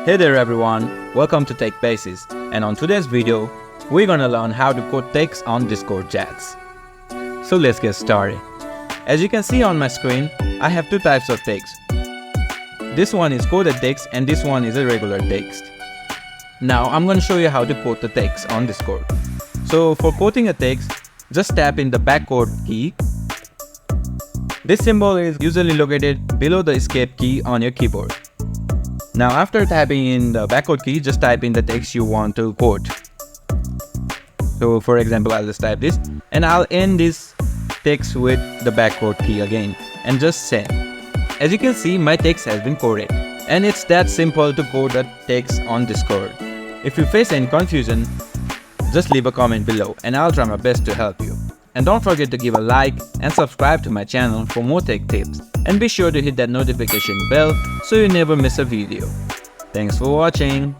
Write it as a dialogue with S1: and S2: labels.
S1: Hey there everyone, welcome to Tech Basics, and on today's video, we're gonna learn how to code text on Discord chats. So let's get started. As you can see on my screen, I have two types of text. This one is coded text and this one is a regular text. Now I'm gonna show you how to code the text on Discord. So for coding a text, just tap in the backcode key. This symbol is usually located below the escape key on your keyboard. Now after tapping in the backcode key, just type in the text you want to code. So for example, I'll just type this and I'll end this text with the backcode key again and just send. As you can see, my text has been coded and it's that simple to code a text on Discord. If you face any confusion, just leave a comment below and I'll try my best to help you. And don't forget to give a like and subscribe to my channel for more tech tips. And be sure to hit that notification bell so you never miss a video. Thanks for watching.